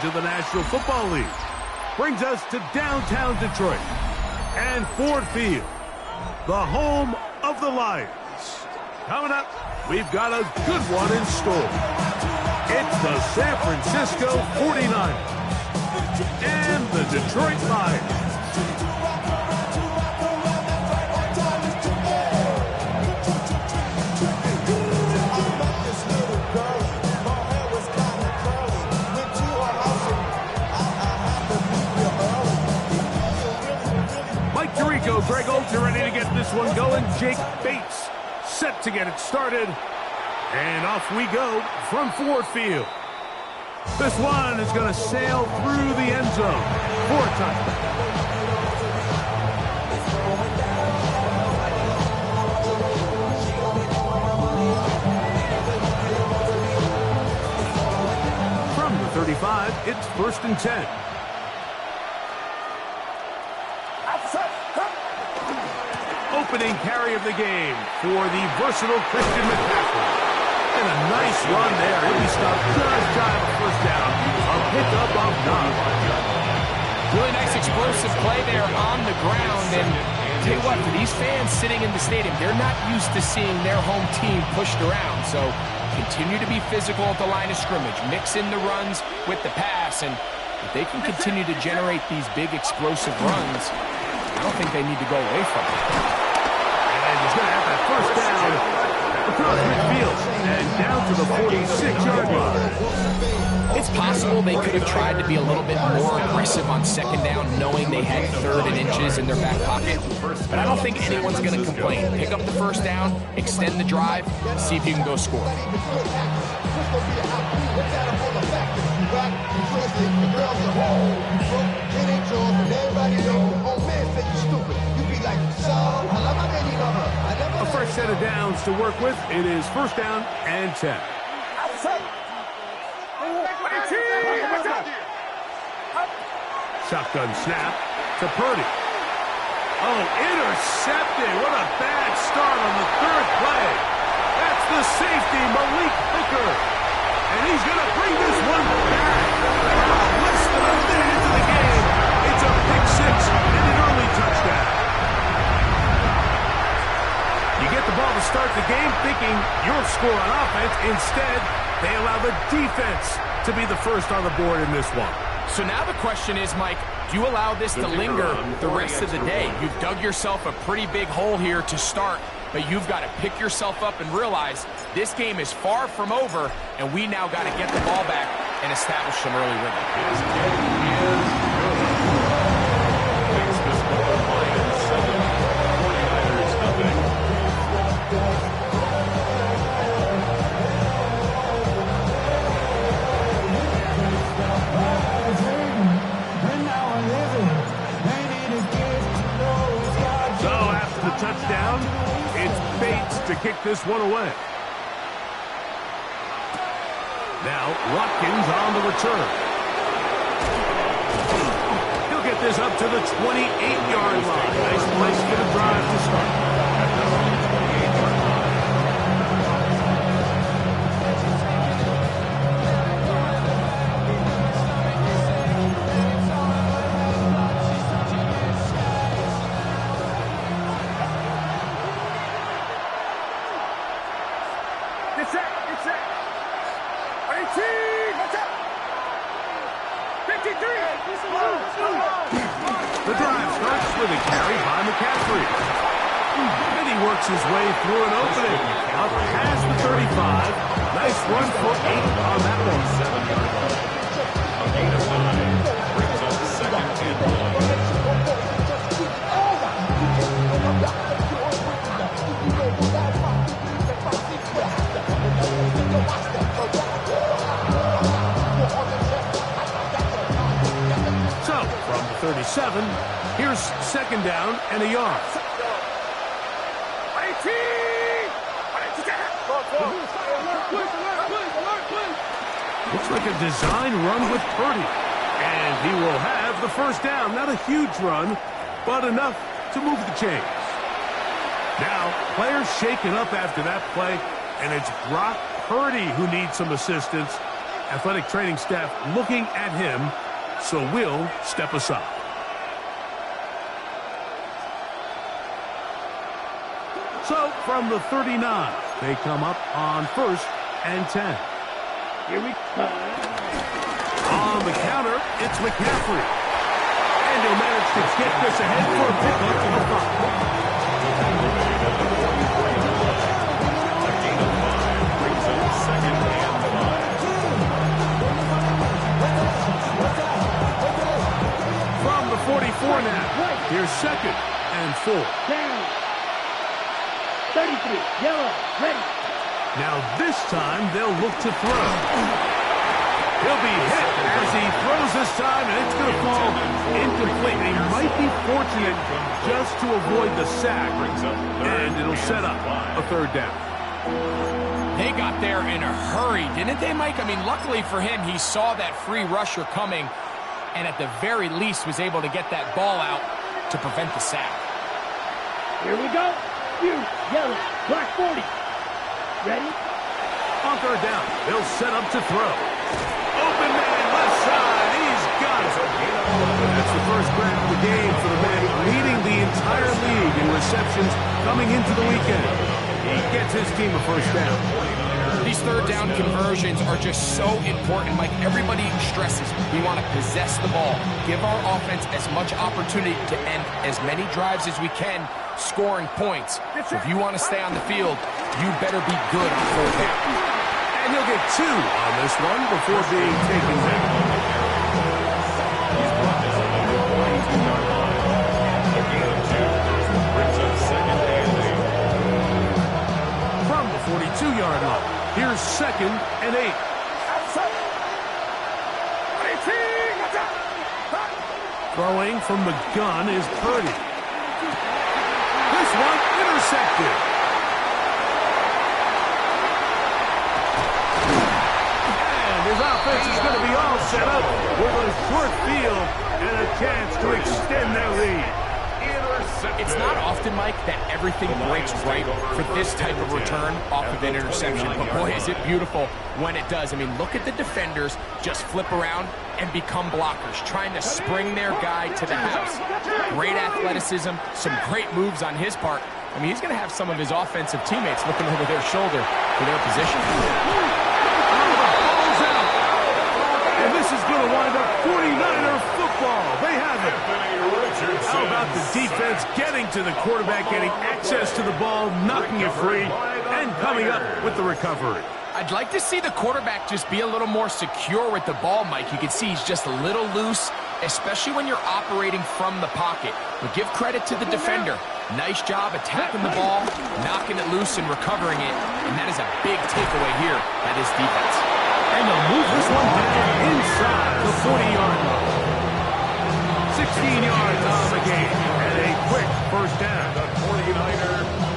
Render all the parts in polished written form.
To the National Football League brings us to downtown Detroit and Ford Field, the home of the Lions. Coming up, we've got a good one in store. It's the San Francisco 49ers and the Detroit Lions. Greg Olsen ready to get this one going. Jake Bates set to get it started. And off we go from Ford Field. This one is going to sail through the end zone for a touchdown. From the 35, it's 1st and 10. Opening carry of the game for the versatile Christian McCaffrey. And a nice run there. He'll be stopped just shy of a first down. A pickup of 9. Really nice explosive play there on the ground. And I'll tell you what, for these fans sitting in the stadium, they're not used to seeing their home team pushed around. So continue to be physical at the line of scrimmage. Mix in the runs with the pass. And if they can continue to generate these big explosive runs, I don't think they need to go away from it. He's going to have that first down across midfield and down to the 46-yard line. It's possible they could have tried to be a little bit more aggressive on 2nd down, knowing they had 3rd and inches in their back pocket. But I don't think anyone's going to complain. Pick up the first down, extend the drive, see if you can go score. A fresh set of downs to work with. It is 1st down and 10. Shotgun snap to Purdy. Oh, intercepted. What a bad start on the 3rd play. That's the safety, Malik Hooker. And he's going to bring this one back. Less than a minute into the game. It's a pick 6 and an early touchdown. You get the ball to start the game thinking you'll score on offense. Instead, they allow the defense to be the first on the board in this one. So now the question is, Mike, do you allow this to linger the rest of the day? You've dug yourself a pretty big hole here to start, but you've got to pick yourself up and realize this game is far from over, and we now got to get the ball back and establish some early rhythm. Touchdown. It's Bates to kick this one away. Now Watkins on the return. He'll get this up to the 28-yard line. Nice place for the drive to start. The drive starts with a carry by McCaffrey. And he works his way through an opening. Up past the 35. Nice run for 8 on that one. 7-yard run. A gain of 9 brings up 2nd and 37. Here's 2nd down and a yard. Looks like a design run with Purdy. And he will have the first down. Not a huge run, but enough to move the chains. Now, players shaken up after that play, and it's Brock Purdy who needs some assistance. Athletic training staff looking at him, so we'll step aside. So from the 39, they come up on 1st and 10. Here we go. On the counter, it's McCaffrey. And he'll manage to get this ahead for a pickup to the 5. From the 44 now, here's 2nd and 4. Down. 33, yellow, ready. Now this time they'll look to throw. He'll be hit as he throws this time, and it's going to fall incomplete. He might be fortunate just to avoid the sack, and it'll set up a 3rd down. They got there in a hurry, didn't they, Mike? I mean, luckily for him, he saw that free rusher coming, and at the very least was able to get that ball out to prevent the sack. Here we go. Yellow, black 40. Ready? On 3rd down, they'll set up to throw. Open man, left side, he's got it. That's the first grab of the game for the man leading the entire league in receptions coming into the weekend. He gets his team a 1st down. These 3rd down conversions are just so important, Mike. Everybody stresses we want to possess the ball, give our offense as much opportunity to end as many drives as we can, scoring points. So if you want to stay on the field, you better be good on 4th down. And he'll get 2 on this one before being taken down. From the 42-yard line, here's 2nd and 8. Throwing from the gun is Purdy. This one intercepted. And his offense is going to be all set up with a short field and a chance to extend their lead. It's not often, Mike, that everything breaks right for this type of return off of an interception. But boy, is it beautiful when it does. I mean, look at the defenders just flip around and become blockers, trying to spring their guy to the house. Great athleticism, some great moves on his part. I mean, he's going to have some of his offensive teammates looking over their shoulder for their position. Ball's out. And this is going to wind up 49er football. They have it. How about the defense getting to the quarterback, getting access to the ball, knocking it free, and coming up with the recovery? I'd like to see the quarterback just be a little more secure with the ball, Mike. You can see he's just a little loose, especially when you're operating from the pocket. But give credit to the defender. Nice job attacking the ball, knocking it loose, and recovering it. And that is a big takeaway here by this defense. And they'll move this one down inside the 40-yard line. 16 yards on the game, and a quick 1st down.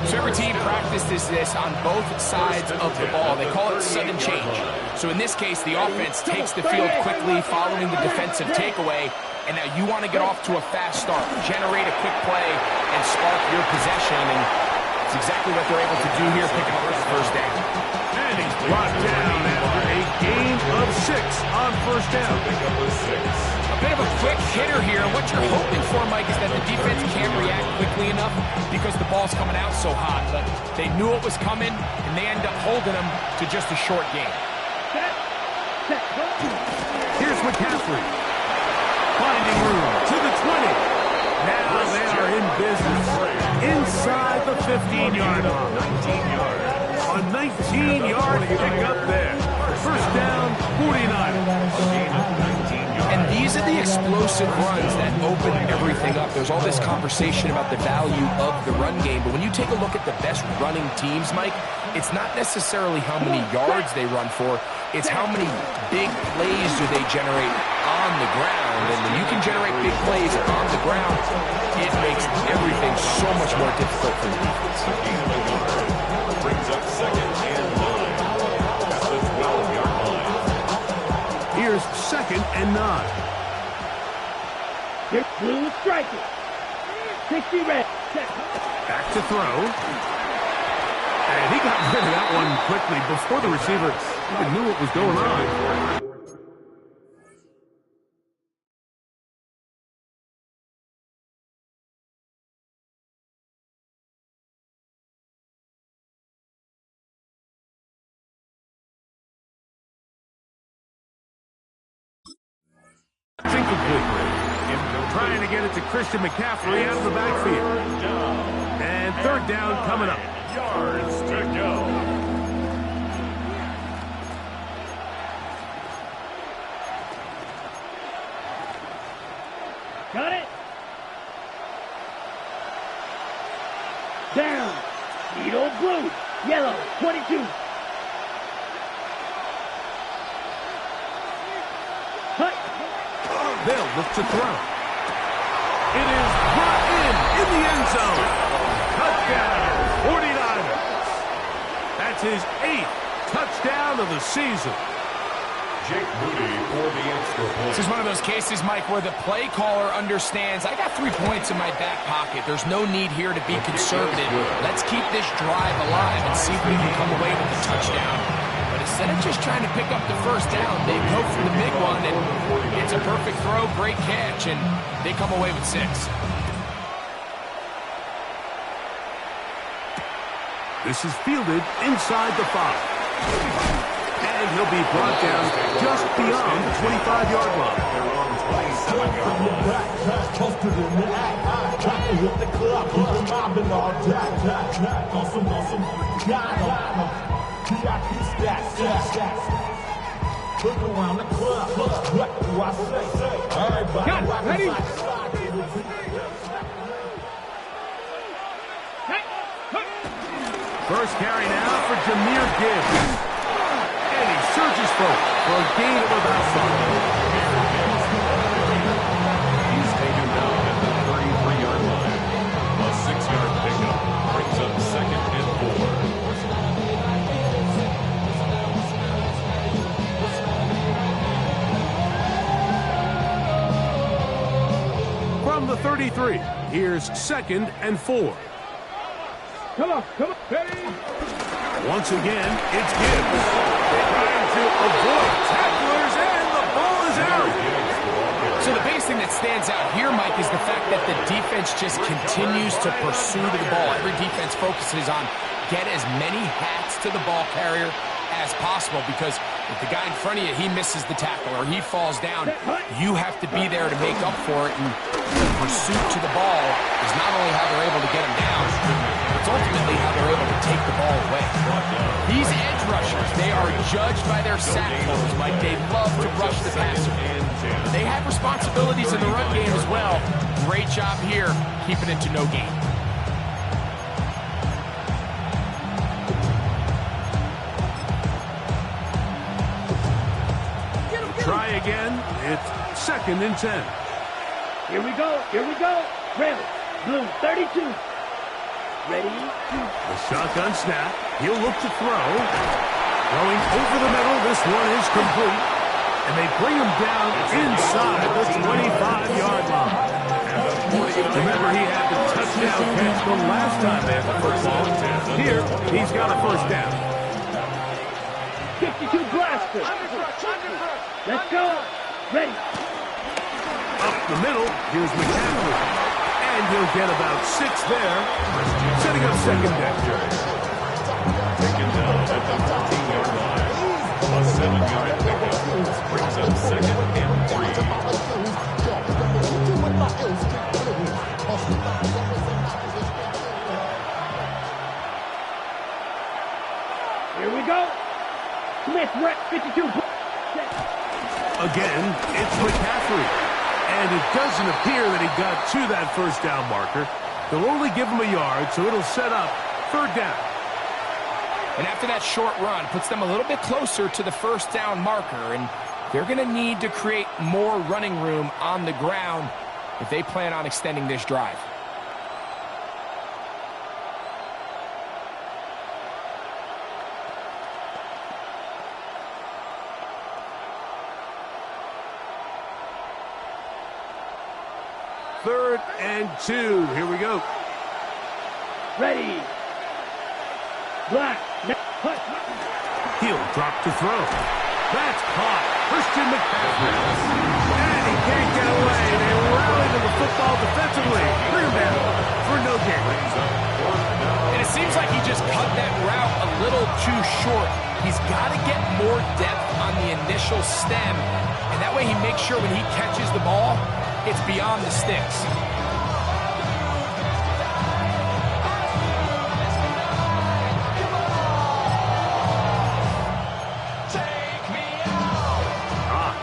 So every team practices this on both sides of the ball. They call it sudden change. So in this case, the offense takes the field quickly following the defensive takeaway, and now you want to get off to a fast start, generate a quick play, and spark your possession, and it's exactly what they're able to do here, picking up this 1st down. And he's brought down after a gain of 6 on 1st down. A bit of a quick hitter here. What you're hoping for, Mike, is that the defense can't react quickly enough because the ball's coming out so hot. But they knew it was coming, and they end up holding them to just a short game. Here's McCaffrey. Finding room to the 20. Now they are in business inside the 15-yard line. 19 yards. A 19-yard pickup there. 1st down, 49. And these are the explosive runs that open everything up. There's all this conversation about the value of the run game, but when you take a look at the best running teams, Mike, it's not necessarily how many yards they run for, it's how many big plays do they generate on the ground. And when you can generate big plays on the ground, it makes everything so much more difficult for the defense. Brings up 2nd and 9 at the 12-yard line. Here's 2nd and 9. Here's blue striker. 60 red. Back to throw. And he got rid of that one quickly before the receiver even knew what was going on. It's incomplete. Trying to get it to Christian McCaffrey out of the backfield. And third down coming up. Yards to go. Got it. Down. Needle blue. Yellow. 22. Cut. They'll look to throw. It is brought in the end zone. Touchdown, 49ers. That's his 8th touchdown of the season. Jake Moody for the extra point. This is one of those cases, Mike, where the play caller understands, I got 3 points in my back pocket. There's no need here to be conservative. Let's keep this drive alive and see if we can come away with a touchdown. But instead of just trying to pick up the first down, they go for the big one, and it's a perfect throw, great catch, and they come away with 6. This is fielded inside the 5. And he'll be brought down just beyond the 25-yard line. They're on 27 Ready? First carry now for Jahmyr Gibbs. And he surges forward for a gain of about 5. He's taken down at the 33-yard line. A 6-yard pickup brings up 2nd and 4. From the 33, here's 2nd and 4. Come on. Ready? Once again, it's Gibbs. Trying to avoid tacklers, and the ball is out. So the biggest thing that stands out here, Mike, is the fact that the defense just continues to pursue the ball. Every defense focuses on get as many hats to the ball carrier as possible, because if the guy in front of you, he misses the tackle or he falls down, you have to be there to make up for it. And the pursuit to the ball is not only how they're able to get him down, it's ultimately how they're able to take the ball away. These edge rushers, they are judged by their sack totals, Mike. They love to rush the passer. They have responsibilities in the run game as well. Great job here, keeping it to no gain. Try again. It's 2nd and 10. Here we go. Red, blue, 32. Ready? The shotgun snap. He'll look to throw. Throwing over the middle. This one is complete. And they bring him down inside the 25-yard line. Remember, he had the touchdown catch the last time they had the football. Here, he's got a first down. 52 blaster. Let's go. Ready. Up the middle, here's McCaffrey. And he'll get about 6 there, setting up 2nd down. Taken down at the 14-yard line. A 7-yard pickup brings up 2nd and 3. Here we go. Smith, rep 52. Again, it's McCaffrey. And it doesn't appear that he got to that first down marker. They'll only give him a yard, so it'll set up 3rd down. And after that short run, puts them a little bit closer to the first down marker, and they're going to need to create more running room on the ground if they plan on extending this drive. Third and 2. Here we go. Ready. Black. Hut. He'll drop to throw. That's caught. Christian McCaffrey. And he can't get away. They rally to the football defensively. Bring him down for no gain. And it seems like he just cut that route a little too short. He's got to get more depth on the initial stem, and that way way he makes sure when he catches the ball, it's beyond the sticks.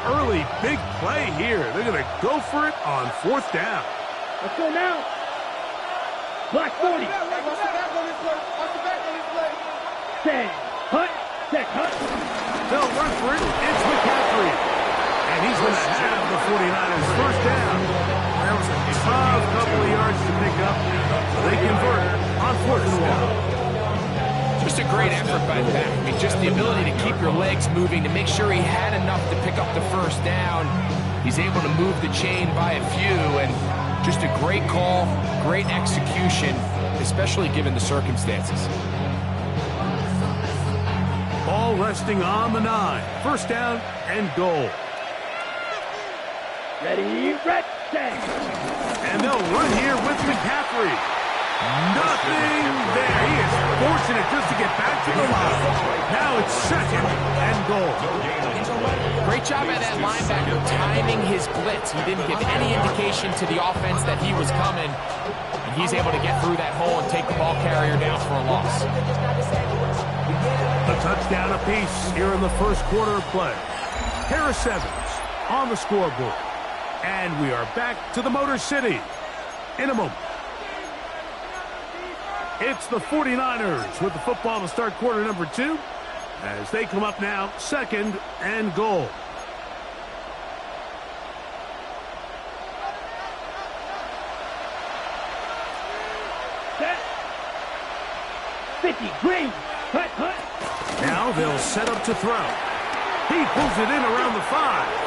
Early big play here. They're going to go for it on 4th down. Let's go now. Black 40. Send. Hut. Set. Hut. They'll run for it. It's McCaffrey. And he's going to have the 49ers first down. That was a tough couple of yards to pick up. So they convert on 4th and 1. Just a great effort by the back. I mean, just the ability to keep your legs moving to make sure he had enough to pick up the first down. He's able to move the chain by a few, and just a great call, great execution, especially given the circumstances. Ball resting on the 9. First down and goal. Ready, red, set. And they'll run here with McCaffrey. Nothing there. He is fortunate just to get back to the line. Now it's 2nd and goal. Great job by that linebacker timing his blitz. He didn't give any indication to the offense that he was coming. And he's able to get through that hole and take the ball carrier down for a loss. A touchdown apiece here in the first quarter of play. Harris Evans on the scoreboard. And we are back to the Motor City in a moment. It's the 49ers with the football to start quarter number 2 as they come up now 2nd and goal. Set. 50, green. Hut, hut. Now they'll set up to throw. He pulls it in around the 5.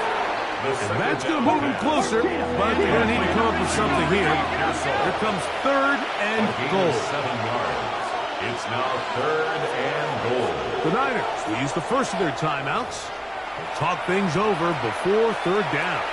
And that's going to move him closer, but they're going to need to come up with something here. Here comes 3rd and goal. 7 yards. It's now 3rd and goal. The Niners will use the first of their timeouts. They'll talk things over before 3rd down.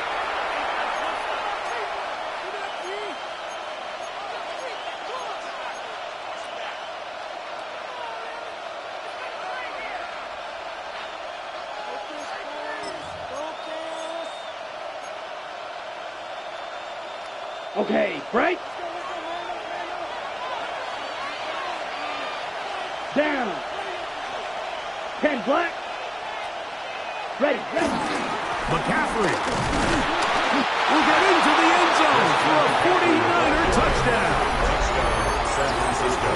Okay, break. Down. 10 black. Ready, ready. McCaffrey will get into the end zone for a 49er touchdown. San Francisco.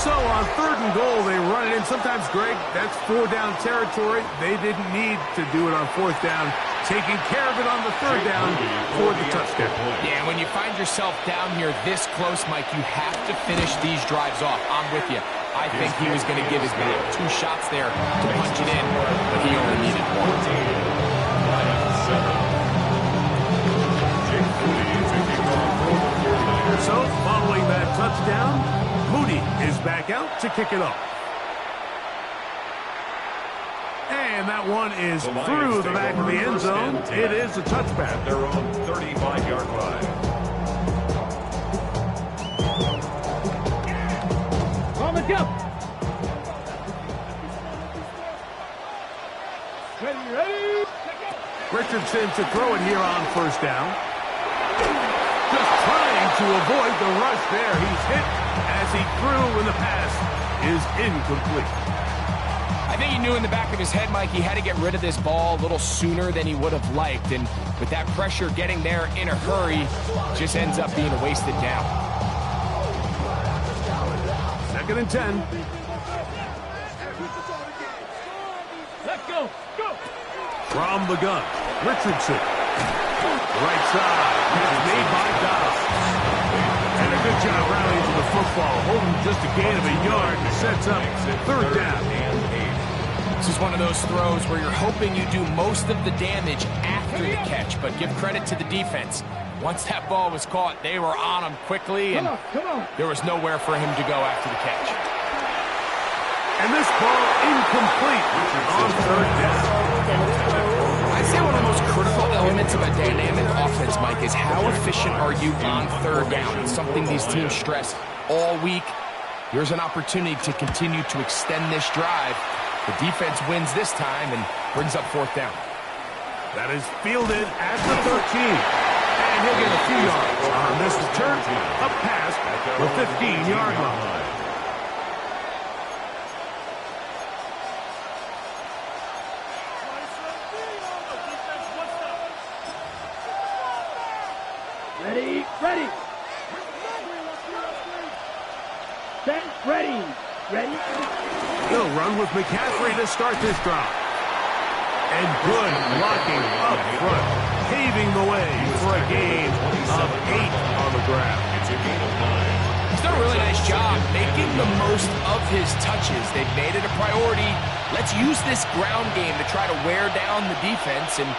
So on 3rd and goal, they run it in. Sometimes, Greg, that's 4-down territory. They didn't need to do it on 4th down. Taking care of it on the 3rd down for the touchdown. Yeah, when you find yourself down here this close, Mike, you have to finish these drives off. I'm with you. I think he was going to give his man 2 shots there to punch it in, but he only needed 1. So, following that touchdown, Moody is back out to kick it off. And that one is through the back of the end zone. It is a touchback. Their own 35-yard line. On the jump. Ready, ready. Richardson to throw it here on 1st down. Just trying to avoid the rush there. He's hit as he threw, and the pass is incomplete. I think he knew in the back of his head, Mike, he had to get rid of this ball a little sooner than he would have liked. And with that pressure getting there in a hurry, just ends up being a wasted down. 2nd and 10. Let's go. Go. From the gun, Richardson. Right side. It's made by Dobbs. And a good job rallying to the football. Holding just a gain of a yard. Sets up 3rd down. This is one of those throws where you're hoping you do most of the damage after the catch, but give credit to the defense. Once that ball was caught, they were on him quickly, and there was nowhere for him to go after the catch. And this ball incomplete on 3rd down. I'd say one of the most critical elements of a dynamic offense, Mike, is how efficient are you on 3rd down? It's something these teams stress all week. Here's an opportunity to continue to extend this drive. The defense wins this time and brings up 4th down. That is fielded at the 13. And he'll get a few yards on this return. A pass, the 15-yard line. Ready, ready. Set, ready, ready. He'll run with McCaffrey to start this drive. And good blocking up front, paving the way for a gain of 8 on the ground. It's a gain of 9. He's done a really nice job making the most of his touches. They've made it a priority. Let's use this ground game to try to wear down the defense, and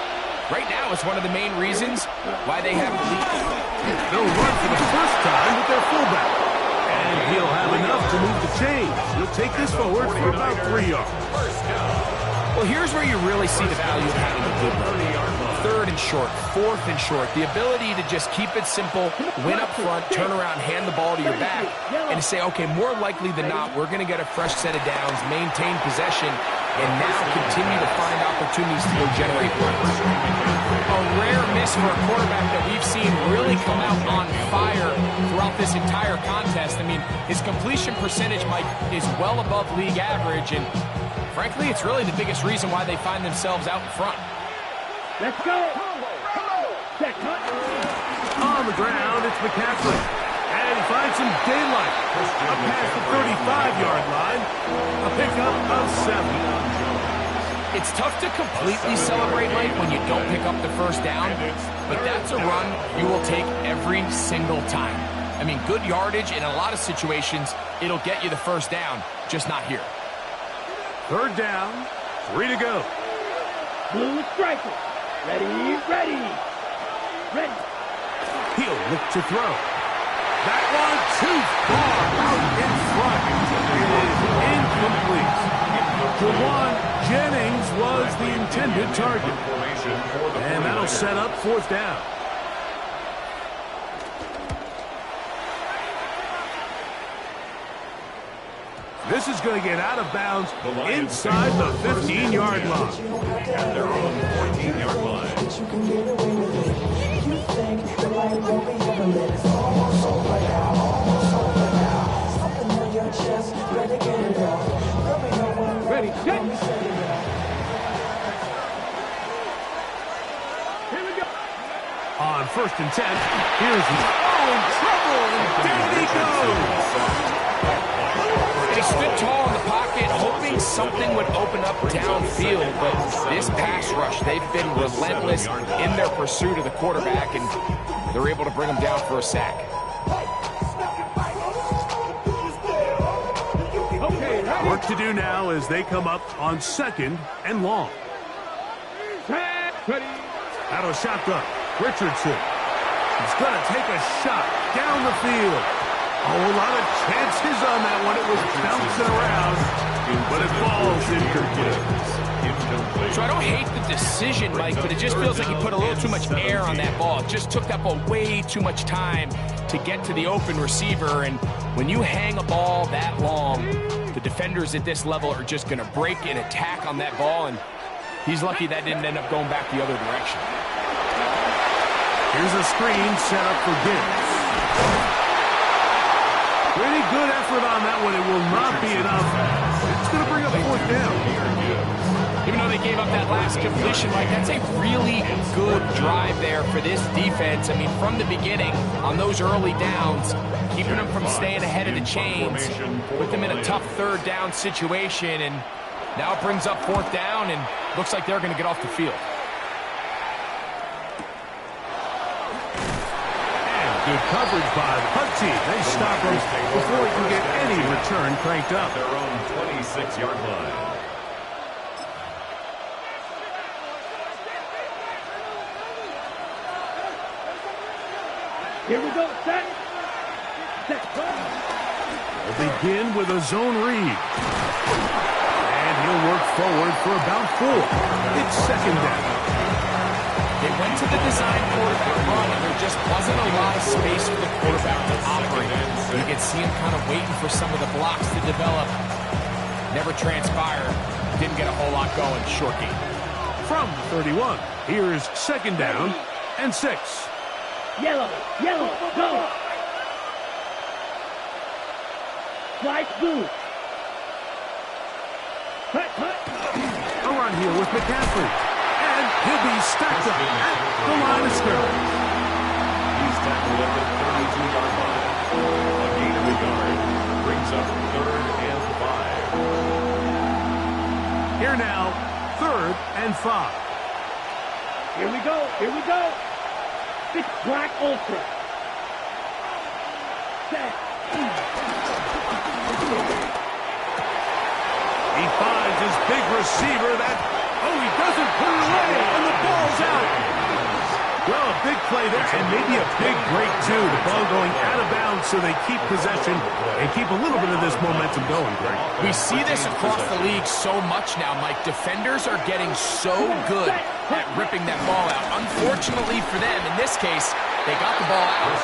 right now it's one of the main reasons why they have the lead. They'll run for the first time with their fullback. And he'll have enough to move the chains. He'll take this forward for about 3 yards. Well, here's where you really see the value of having a good run. 3rd and short, 4th and short. The ability to just keep it simple, win up front, turn around, hand the ball to your back, and to say, okay, more likely than not, we're going to get a fresh set of downs, maintain possession, and now continue to find opportunities to go generate runs. A rare miss for a quarterback that we've seen really come out on fire throughout this entire contest. I mean, his completion percentage, Mike, is well above league average, and frankly, it's really the biggest reason why they find themselves out in front. Let's go. Set, cut. On the ground, it's McCaffrey. And he finds some daylight. Up past the 35-yard line. A pickup of 7. It's tough to completely celebrate, Mike, when you don't pick up the first down, but that's a run you will take every single time. I mean, good yardage in a lot of situations, it'll get you the first down, just not here. 3rd down, 3 to go. Blue striker. Ready, ready. Ready. He'll look to throw. That one too far out in front. It is incomplete. Jawan Jennings was the intended target. And that'll set up 4th down. This is going to get out of bounds inside the 15-yard line. At their own 14-yard line. Ready, set. Here we go. On 1st and 10, here's in trouble, and down he goes. He stood tall in the pocket, hoping something would open up downfield, but this pass rush, they've been relentless in their pursuit of the quarterback, and they're able to bring him down for a sack. Work to do now as they come up on 2nd and long. Ready. Out of shotgun, Richardson. He's going to take a shot down the field. A whole lot of chances on that one. It was bouncing around, but it falls incomplete. So I don't hate the decision, Mike, but it just feels like he put a little too much air on that ball. It just took that ball way too much time to get to the open receiver, and when you hang a ball that long, the defenders at this level are just going to break and attack on that ball, and he's lucky that didn't end up going back the other direction. Here's a screen set up for Gibbs. Pretty good effort on that one. It will not be enough. It's going to bring up 4th down. Even though they gave up that last completion, Mike, that's a really good drive there for this defense. I mean, from the beginning, on those early downs, keeping them from staying ahead of the chains, put them in a tough 3rd down situation, and now it brings up 4th down, and looks like they're going to get off the field. Good coverage by the punt team. They stop him before he can get any return cranked up. Their own 26-yard line. Here we go. Set. Set. They'll begin with a zone read. And he'll work forward for about 4. It's 2nd down. They went to the design quarterback run, and there just wasn't a lot of space for the quarterback to operate. You could see him kind of waiting for some of the blocks to develop. Never transpired. Didn't get a whole lot going. Short game. from the 31. Here's second down and 6. Yellow, yellow, go. Flight blue. Cut, cut. A run here with McCaffrey. And he'll be stacked up at the line of scrimmage. He's tackled at the 32-yard line. A gain of a yard brings up 3rd and 5. Here now, 3rd and 5. Here we go, here we go. It's Black Ultra. Set. He finds his big receiver that, he doesn't put it away, and the ball's out. Well, a big play there, and maybe a big break, too. The ball going out of bounds so they keep possession and keep a little bit of this momentum going, Greg. We see this across the league so much now, Mike. Defenders are getting so good at ripping that ball out. Unfortunately for them, in this case, they got the ball out,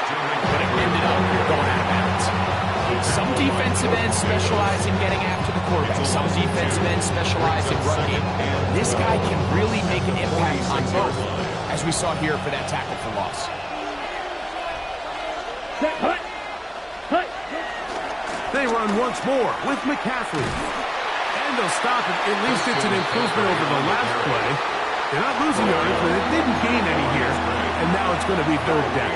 but it ended up going out of bounds. Some defensive ends specialize in getting after the quarterback. Some defensive ends specialize in run game. This guy can really make an impact on both, as we saw here for that tackle for loss. Set, cut. Cut. They run once more with McCaffrey. And they'll stop it. At least it's an improvement over the last play. They're not losing yards, but it didn't gain any here. And now it's going to be 3rd down.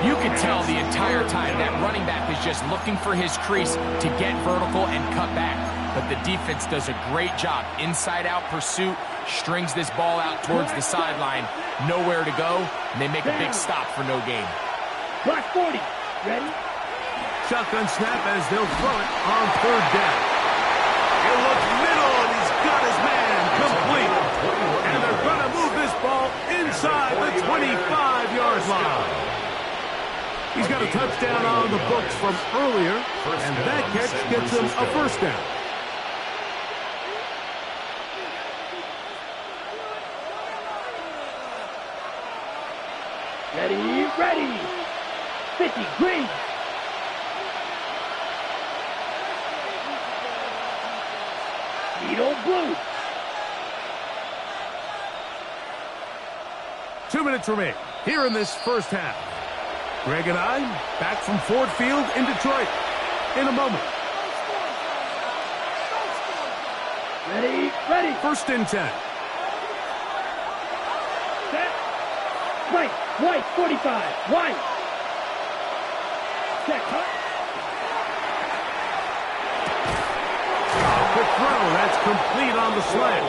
You can tell the entire time that running back is just looking for his crease to get vertical and cut back. But the defense does a great job. Inside-out pursuit, strings this ball out towards the sideline. Nowhere to go, and they make a big stop for no gain. Black 40. Ready? Shotgun snap as they'll throw it on 3rd down. He'll look middle, and he's got his man complete. And they're going to move this ball inside the 25-yard line. He's got a touchdown on the books from earlier, and that catch gets him a 1st down. Ready, ready. 50, green. Needle blue. 2 minutes remain here in this first half. Greg and I back from Ford Field in Detroit in a moment. Ready, ready. 1st and 10. Set. White, white, 45. White. Set, cut. Quick throw. That's complete on the slant.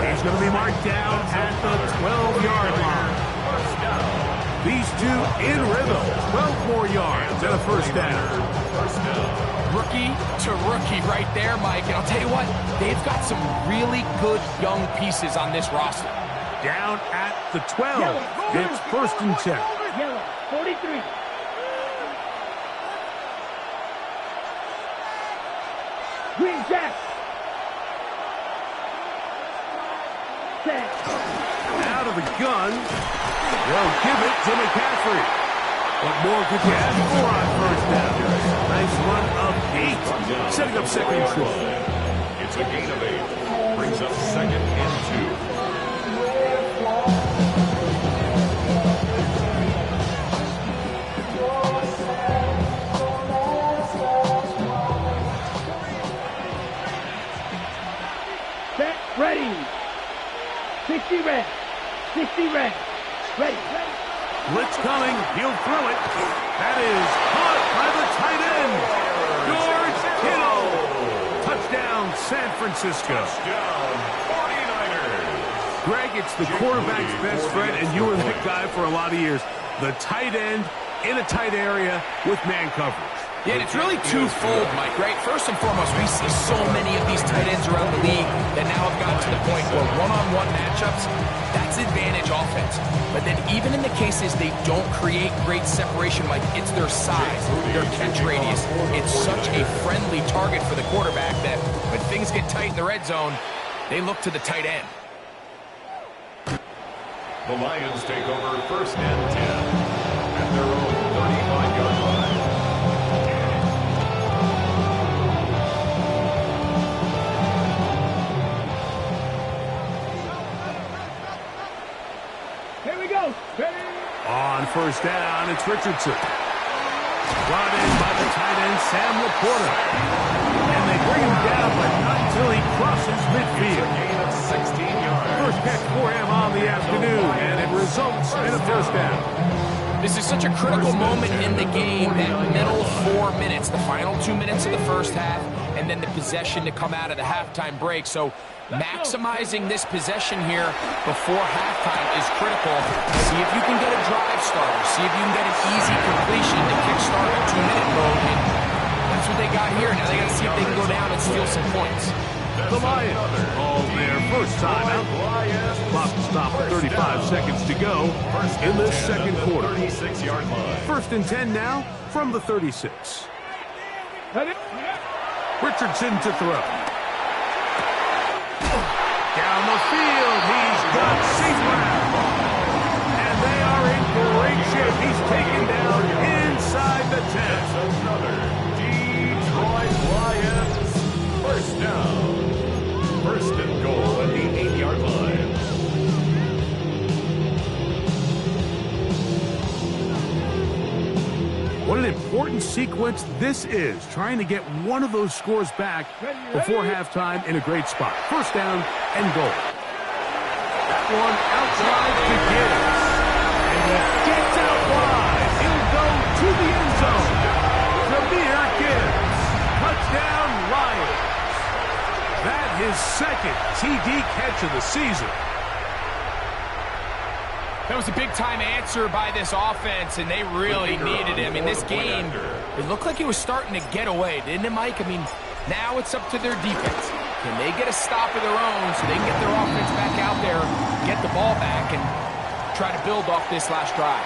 He's going to be marked down at the 12-yard line. These two in rhythm. 12 more yards and a 1st down. Rookie to rookie right there, Mike. And I'll tell you what, they've got some really good young pieces on this roster. Down at the 12. It's 1st and 10. Yellow, 43. Green Jack. Set. Out of the gun. They'll give it to McCaffrey. What more could you ask for on 1st down? Nice run of 8. Setting up 2nd and short. It's a gain of 8. Brings up 2nd and 2. Set, ready. 60 red. 60 red. Ready, ready. Blitz coming. He'll throw it. That is caught by the tight end. George Kittle. Touchdown, San Francisco. touchdown, 49ers. Greg, it's the quarterback's best friend, and you were that guy for a lot of years. The tight end in a tight area with man coverage. Yeah, and it's really twofold, Mike, right? First and foremost, we see so many of these tight ends around the league that now have gotten to the point where one-on-one matchups, that's advantage offense. But then even in the cases they don't create great separation, Mike, it's their size, their catch radius. It's such a friendly target for the quarterback that when things get tight in the red zone, they look to the tight end. The Lions take over 1st and 10 at their own 35-yard line. we go. Ready? On first down, it's Richardson. Brought in by the tight end, Sam Laporta. And they bring him down, but not until he crosses midfield. Gain of 16 yards. First catch for him on the afternoon, and it results in a first down. This is such a critical moment in the game, that middle 4 minutes, the final 2 minutes of the first half, and then the possession to come out of the halftime break. So maximizing this possession here before halftime is critical. See if you can get a drive starter. See if you can get an easy completion to kickstart a 2-minute mode. And that's what they got here. Now they got to see if they can go down and steal some points. The Lions call their first timeout. Clock stop at 35 seconds to go in the second quarter. 36-yard line. First and 10 now from the 36. Richardson to throw. Down the field, he's got St. Brown. And they are in great shape. He's taken down inside the 10. Another Detroit Lions first down. First and goal at the 8-yard line. What an important sequence this is, trying to get one of those scores back before halftime in a great spot. First down and goal. That one outside to Gibbs. And he gets out wide. He'll go to the end zone. Jahmyr Gibbs. Touchdown, Lions. That his second TD catch of the season. That was a big-time answer by this offense, and they really needed it. I mean, this game, it looked like it was starting to get away, didn't it, Mike? I mean, now it's up to their defense. Can they get a stop of their own so they can get their offense back out there, get the ball back, and try to build off this last drive?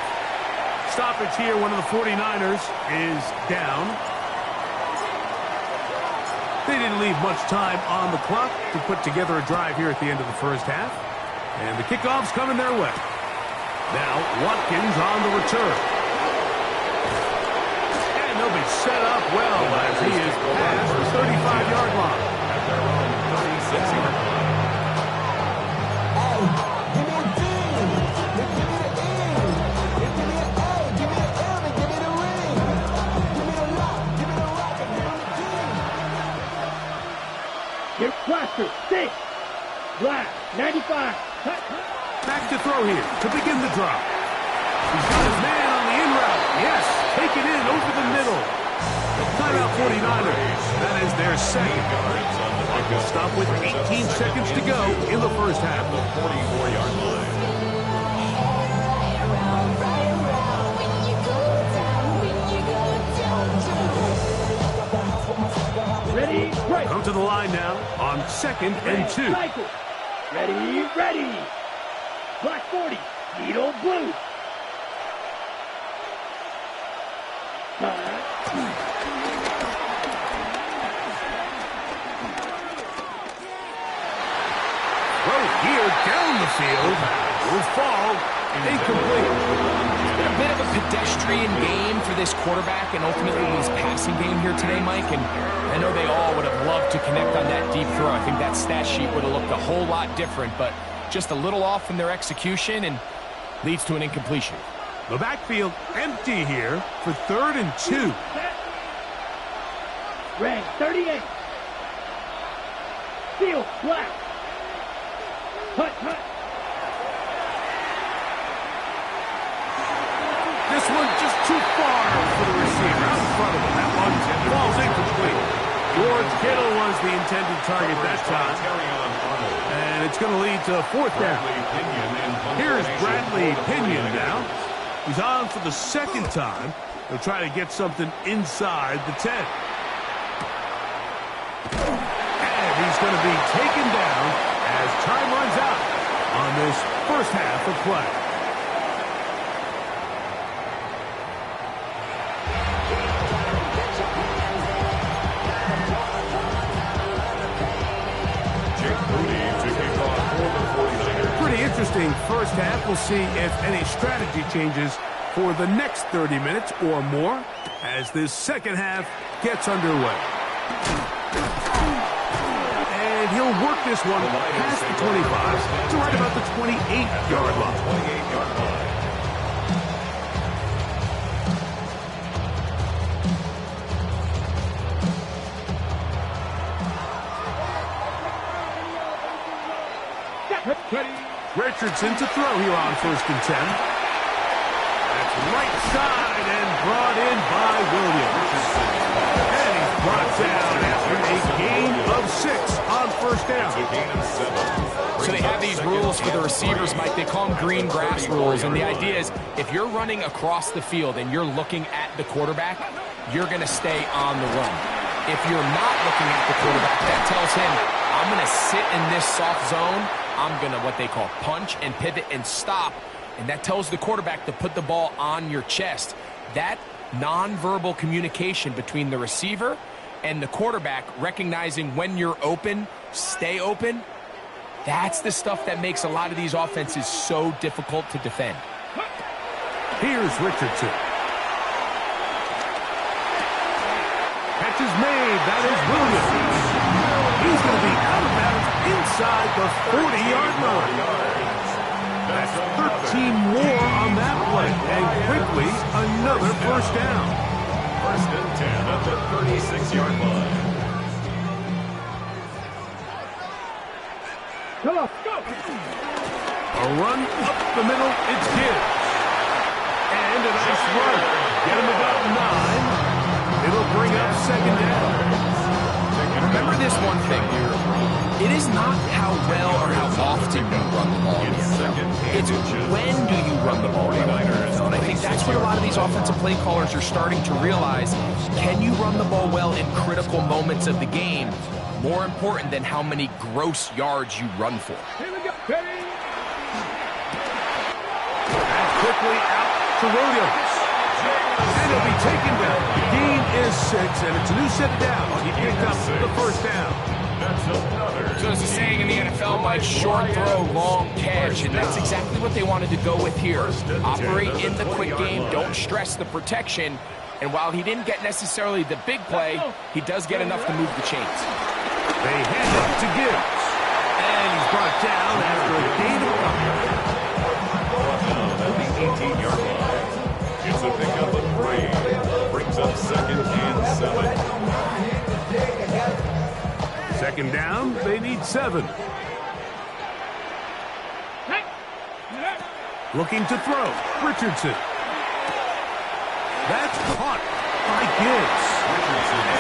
Stoppage here. One of the 49ers is down. They didn't leave much time on the clock to put together a drive here at the end of the first half. And the kickoff's coming their way. Now, Watkins on the return. And they'll be set up well as he is past the 35-yard line. At their own 36-yard line. Get Blaster, 6. Black, 95. Cut. Back to throw here to begin the drop. He's got his man on the in route. Yes, take it in over the middle. Timeout 49ers. That is their second. They'll stop with 18 seconds to go in the first half. The 44-yard line. Ready, right. Come to the line now on second and 2. Cycle. Ready, ready. Black 40, needle blue. Throw here down the field. Will fall incomplete. It's been a bit of a pedestrian game for this quarterback and ultimately his passing game here today, Mike. And I know they all would have loved to connect on that deep throw. I think that stat sheet would have looked a whole lot different, but just a little off in their execution and leads to an incompletion. The backfield empty here for third and 2. Red 38. Field black. Hut. This one just too far for the receiver. Out in front of him. That one falls incomplete. George Kittle was the intended target that time. And it's going to lead to a fourth down. Here's Bradley Pinion now. He's on for the second time. He'll try to get something inside the 10. And he's going to be taken down as time runs out on this first half of play. Pretty interesting first half. We'll see if any strategy changes for the next 30 minutes or more as this second half gets underway. A And he'll work this one past the 25 to right about the 28-yard line. 28-yard line. Richardson to throw here on 1st and 10. That's right side and brought in by Williams. And he's brought down after a gain of 6 on 1st down. It's a gain of 7. So they have these rules for the receivers, Mike. They call them green grass rules. And the idea is if you're running across the field and you're looking at the quarterback, you're going to stay on the run. If you're not looking at the quarterback, that tells him, I'm going to sit in this soft zone. I'm going to what they call punch and pivot and stop. And that tells the quarterback to put the ball on your chest. That nonverbal communication between the receiver and the quarterback, recognizing when you're open, stay open, that's the stuff that makes a lot of these offenses so difficult to defend. Here's Richardson. Catch is made. That is Williams. He's going to be out of bounds inside the 40-yard line. That's 13 more on that play. And quickly, another 1st down. 1st and 10 at the 36-yard line. Go, go. A run up the middle, it's Gibbs. And a nice run. Get him about 9. It'll bring up 2nd down. Remember this one thing here. It is not how well or how often you run the ball in the NFL. It's when do you run the ball in the NFL. And I think that's what a lot of these offensive play callers are starting to realize. Can you run the ball well in critical moments of the game? More important than how many gross yards you run for. Here we go. Ready? And quickly out to Williams. And he'll be taken down. Gain is 6, and it's a new set of downs. He picked up the 1st down. So there's a saying in the NFL, Mike, short throw, long catch, and that's exactly what they wanted to go with here. Operate in the quick game, don't stress the protection, and while he didn't get necessarily the big play, he does get enough to move the chains. They hand it to Gibbs, and he's brought down after a gain of 5. 18-yard line. It's a pickup of 3. Brings up 2nd and 7. 2nd down, they need 7. Looking to throw, Richardson. That's caught by Gibbs.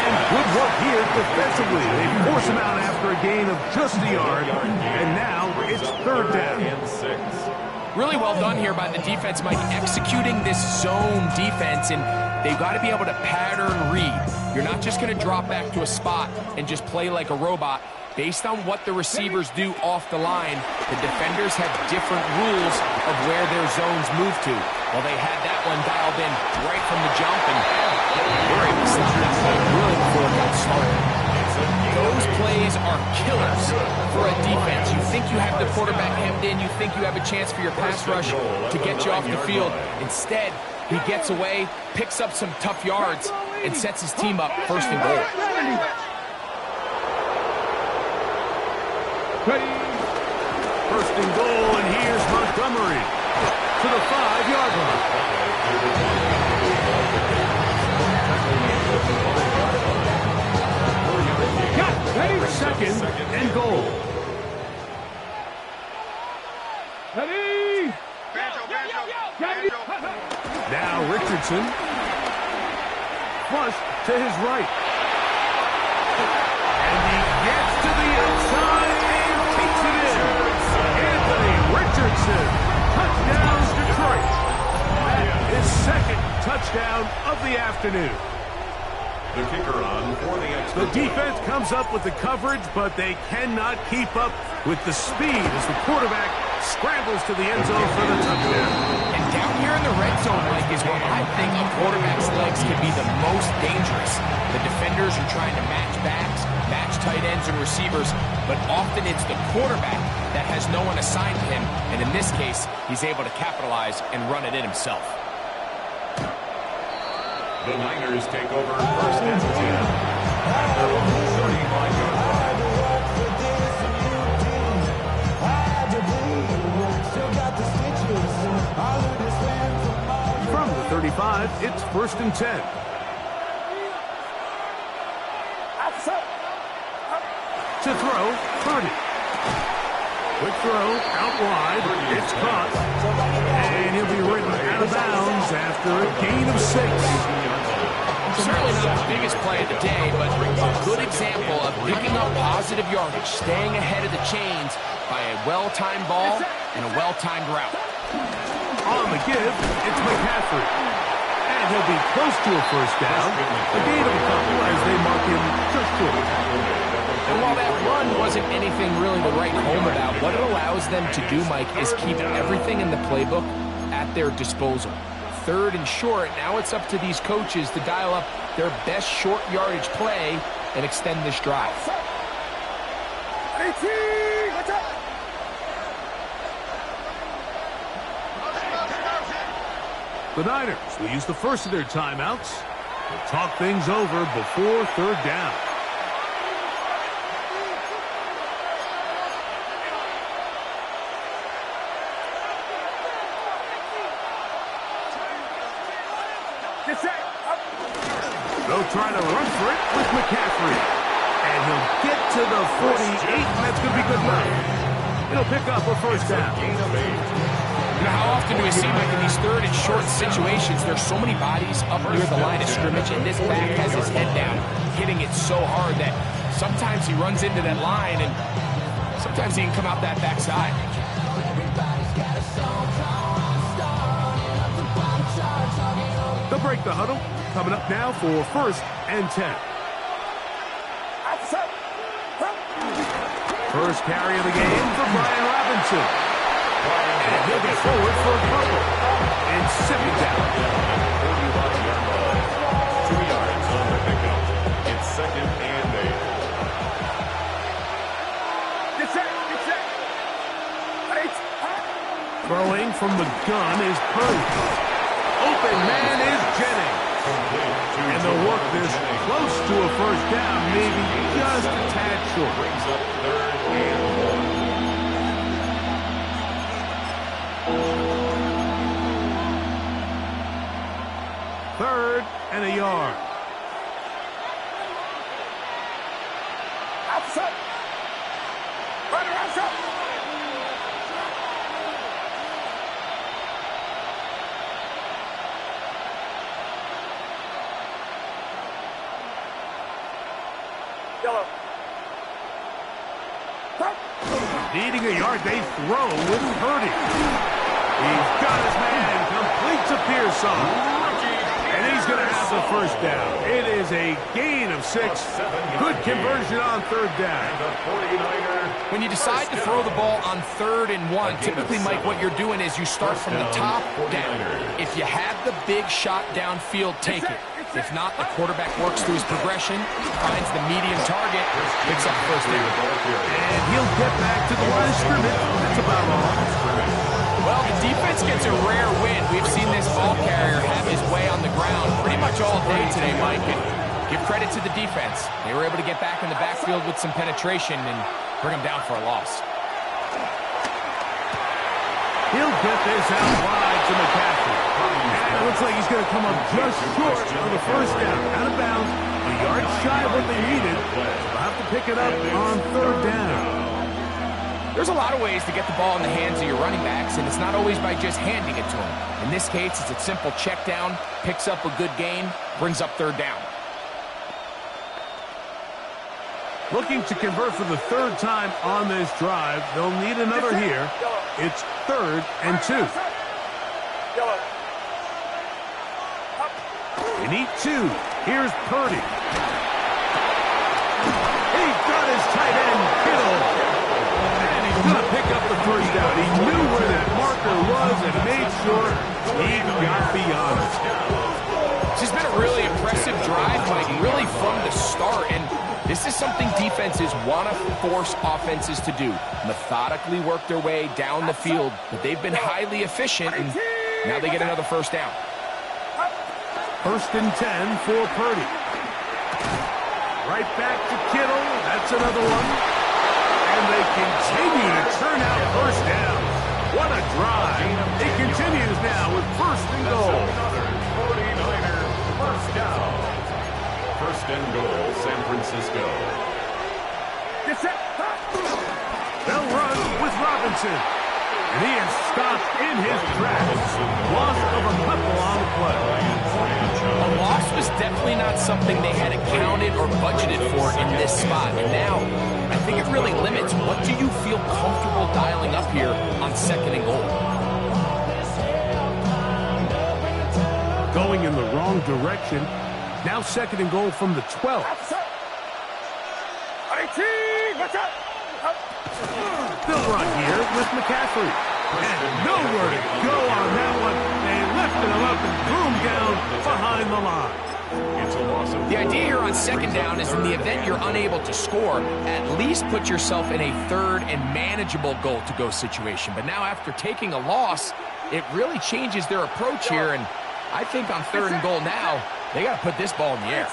And good work here defensively. They force him out after a gain of just a yard. And now it's 3rd down. And 6. Really well done here by the defense, Mike, executing this zone defense, and they've got to be able to pattern read. You're not just going to drop back to a spot and just play like a robot. Based on what the receivers do off the line, the defenders have different rules of where their zones move to. Well, they had that one dialed in right from the jump, and they were able to stop that play really before it got started. Those plays are killers for a defense. You think you have the quarterback hemmed in. You think you have a chance for your pass rush to get you off the field. Instead, he gets away, picks up some tough yards, and sets his team up 1st and goal. Ready? 1st and goal, and here's Montgomery to the 5-yard line. Ready? 2nd and goal. Ready? Now Richardson. Flush to his right. And he gets to the outside and takes it in. Anthony Richardson. Touchdown, Detroit. His 2nd touchdown of the afternoon. The kicker on for the extra. The defense comes up with the coverage, but they cannot keep up with the speed as the quarterback scrambles to the end zone for the touchdown. And down here in the red zone, Mike, is where I think a quarterback's legs can be the most dangerous. The defenders are trying to match backs, match tight ends and receivers, but often it's the quarterback that has no one assigned to him, and in this case, he's able to capitalize and run it in himself. The Niners take over 1st and 10 at their own 35-yard line. 35, it's 1st and 10. To throw, Purdy. Quick throw, out wide, it's caught. And he'll be ridden out of bounds after a gain of 6. Certainly not the biggest play of the day, but a good example of picking up positive yardage, staying ahead of the chains by a well-timed ball and a well-timed route. On the give, it's McCaffrey. And he'll be close to a first down. A gain of a couple as they mark him just short. And while that run wasn't anything really to write home about, what it allows them to do, Mike, is keep everything in the playbook at their disposal. 3rd and short, now it's up to these coaches to dial up their best short yardage play and extend this drive. The Niners will use the first of their timeouts to talk things over before 3rd down. They'll try to run for it with McCaffrey. And he'll get to the 48, and that's going to be good enough. He'll pick up a first down. You know, how often do we see, Mike, in these 3rd and short situations, there's so many bodies up near the line of scrimmage, and this back has his head down, hitting it so hard that sometimes he runs into that line, and sometimes he can come out that backside. They'll break the huddle. Coming up now for 1st and 10. First carry of the game for Brian Robinson. And he'll get forward for a couple. And 2nd down. 2 yards on the pickup. It's 2nd and 8. Throwing from the gun is Purdy. Open man is Jennings. And they'll work this close to a first down, maybe just a tad short. Brings up 3rd and 1. 3rd and a yard. Needing a yard, they throw with Purdy. He's got his man, completes a Pearson. And he's going to have the first down. It is a gain of 6. Good conversion on 3rd down. When you decide to throw the ball on 3rd and 1, typically, Mike, what you're doing is you start from the top down. If you have the big shot downfield, take it. If not, the quarterback works through his progression, finds the medium target, picks up first down. And he'll get back to the line of scrimmage. That's about all. Well, the defense gets a rare win. We've seen this ball carrier have his way on the ground pretty much all day today, Mike. And give credit to the defense. They were able to get back in the backfield with some penetration and bring them down for a loss. He'll get this out wide to McCaffrey. And it looks like he's going to come up just short of the first down. Out of bounds, a yard shy of what they needed. They'll have to pick it up on 3rd down. There's a lot of ways to get the ball in the hands of your running backs, and it's not always by just handing it to them. In this case, it's a simple check down, picks up a good gain, brings up 3rd down. Looking to convert for the 3rd time on this drive. They'll need another here. It's 3rd and 2. They need 2. Here's Purdy. He's got his tight end, Kittle. And he's going to pick up the first down. He knew where that marker was and made sure he got beyond it. This has been a really impressive drive, Mike, really from the start. And this is something defenses want to force offenses to do. Methodically work their way down the field. But they've been highly efficient, and now they get another first down. 1st and 10 for Purdy. Right back to Kittle. That's another one. And they continue to turn out first down. What a drive. It continues now with 1st and goal. and goal, San Francisco. They'll run with Robinson. And he is stopped in his tracks. Loss of a couple on the play. A loss was definitely not something they had accounted or budgeted for in this spot. And now, I think it really limits what do you feel comfortable dialing up here on second and goal. Going in the wrong direction. Now second and goal from the 12. They'll run here with McCaffrey. And nowhere to go on that one. They lifted him up and threw him down behind the line. It's a loss of... The idea here on second down is in the event you're unable to score, at least put yourself in a third and manageable goal-to-go situation. But now after taking a loss, it really changes their approach here. And I think on third and goal now, they got to put this ball in the air.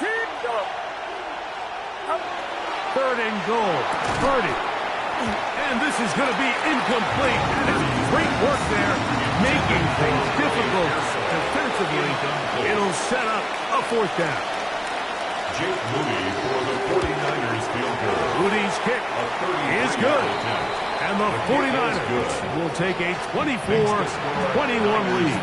Third and goal. Birdie. And this is going to be incomplete. And it's great work there, making things difficult defensively. It'll set up a fourth down. Jake Moody for the 49ers field goal. Moody's kick is good. And the 49ers will take a 24-21 lead.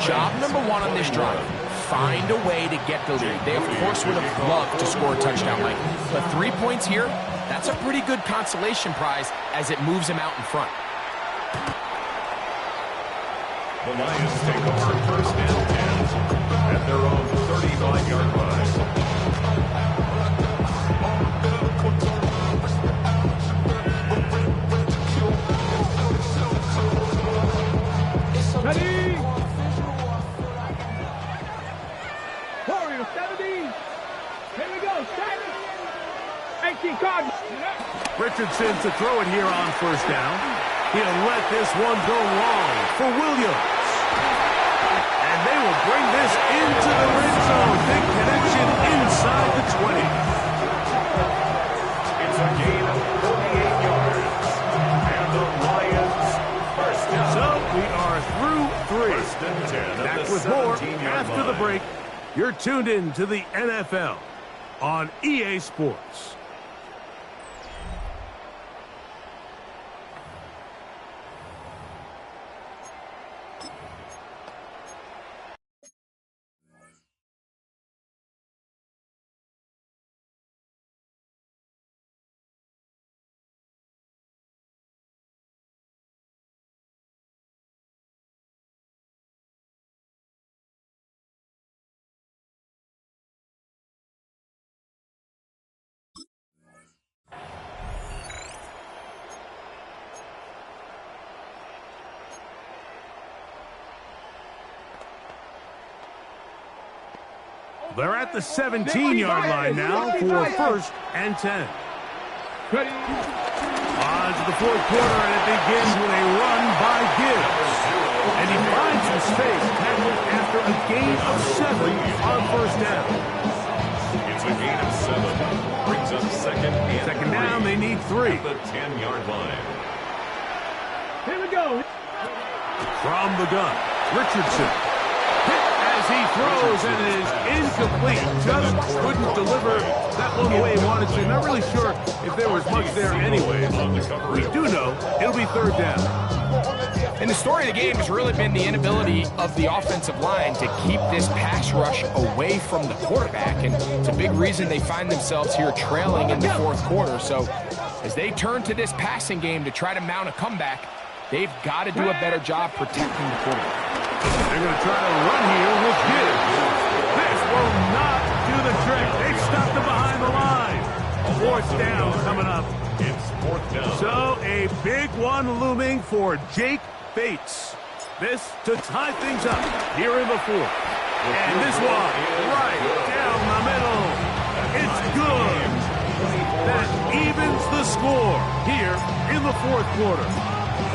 Job number one on this drive. Find a way to get the lead. They, of course, would have loved to score a touchdown, Mike. But 3 points here, that's a pretty good consolation prize as it moves them out in front. The Lions take over first and 10 at their own 35-yard line. Ready? Warrior 70. Here we go. 18 cards. Richardson to throw it here on first down. He'll let this one go long for Williams. And they will bring this into the red zone. Big connection inside the 20. It's a gain of 38 yards. And the Lions first down. So we are through 3. First and 10 Back at the with more 17-yard after line. the break. You're tuned in to the NFL on EA Sports. They're at the 17-yard line now for first and 10. Ready? On to the fourth quarter, and it begins with a run by Gibbs. And he finds some space, tackled after a gain of 7 on first down. It's a gain of 7. Brings up second and Second down, they need 3. at the 10-yard line. Here we go. From the gun, Richardson. Hit as he throws, and it is incomplete. Just couldn't deliver that one the way he wanted to. Not really sure if there was much there anyways. We do know it'll be third down. And the story of the game has really been the inability of the offensive line to keep this pass rush away from the quarterback. And it's a big reason they find themselves here trailing in the fourth quarter. So as they turn to this passing game to try to mount a comeback, they've got to do a better job protecting the quarterback. They're going to try to run here with Gibbs. This will not do the trick. They've stopped him behind the line. Fourth down coming up. It's fourth down. So a big one looming for Jake Bates. This to tie things up here in the fourth. And this one right down the middle. It's good. That evens the score here in the fourth quarter.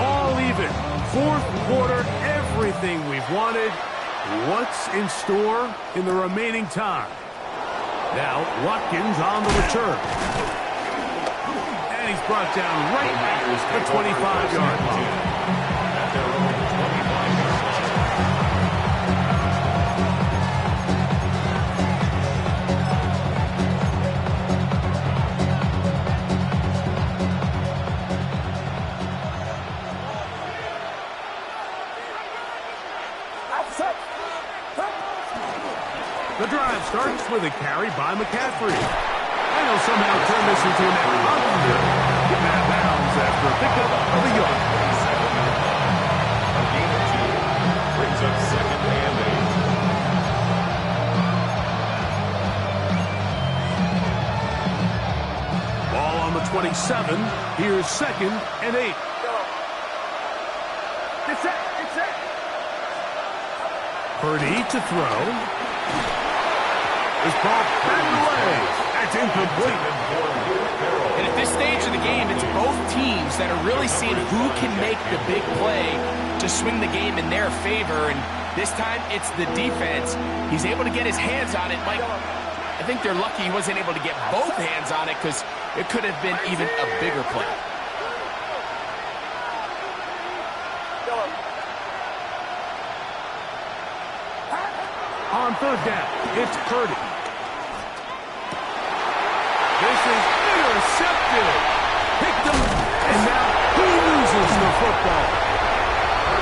All even. Fourth quarter, everything we've wanted. What's in store in the remaining time? Now, Watkins on the return. And he's brought down right at the 25-yard line. At their own 25-yard line. The drive starts with a carry by McCaffrey. And he'll somehow turn this into an out getting out of bounds after a pickup of a yard. A gain of 2 brings up 2nd and 8. Ball on the 27. Here's 2nd and 8. It's it. Purdy to throw. This ball batted away. That's incomplete. And at this stage of the game, it's both teams that are really seeing who can make the big play to swing the game in their favor. And this time, it's the defense. He's able to get his hands on it. Mike, I think they're lucky he wasn't able to get both hands on it because it could have been even a bigger play. On 3rd down, it's Purdy. This is intercepted. Picked up, and now he loses the football.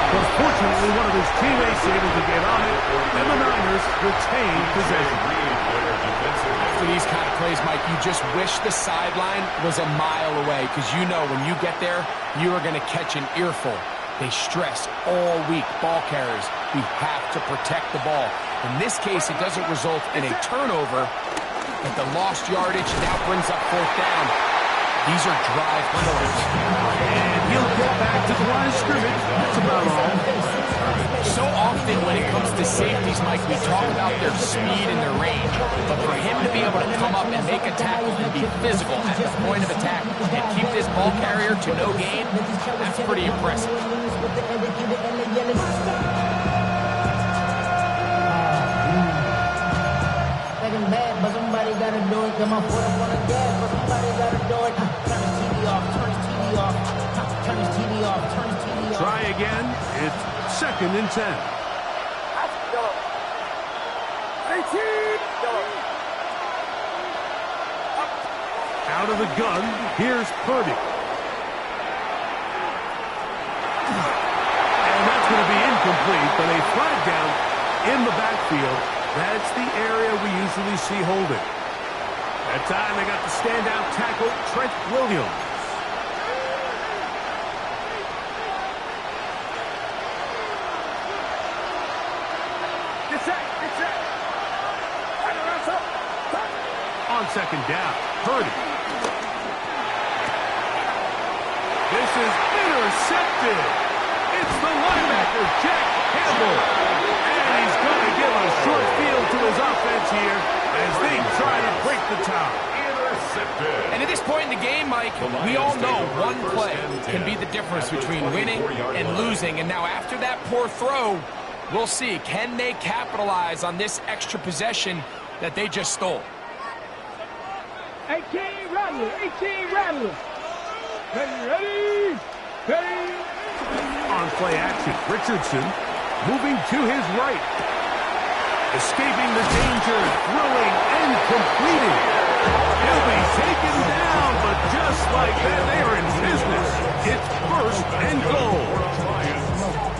But fortunately, one of his teammates able to get on it, and the Niners retain possession. After these kind of plays, Mike, you just wish the sideline was a mile away because you know when you get there, you are going to catch an earful. They stress all week, ball carriers. We have to protect the ball. In this case, it doesn't result in a turnover, but the lost yardage now brings up 4th down. These are drive killers. And he'll get back to the line of scrimmage. That's about all. So often when it comes to safeties, Mike, we talk about their speed and their range. But for him to be able to come up and make a tackle and be physical at the point of attack and keep this ball carrier to no gain, that's pretty impressive. Bad, but somebody gotta do it. Come on, put up on the gas, but somebody gotta do it. Turn his TV off, turn his TV off, turn his TV off, turn his TV off. Try again. It's 2nd and 10. Out of the gun, here's Purdy. And that's going to be incomplete, but a flag down in the backfield. That's the area we usually see holding. That time they got the standout tackle, Trent Williams. On 2nd down, Purdy. This is intercepted. It's the linebacker, Jack Campbell. And he's going to give a short field to his offense here as they try to break the tie. And at this point in the game, Mike, we all know one play can be the difference between winning and losing. And now after that poor throw, we'll see, can they capitalize on this extra possession that they just stole? 18 Rattler. Ready. On play action, Richardson moving to his right. Escaping the danger, throwing and completing. He'll be taken down, but just like that, they are in business. It's 1st and goal.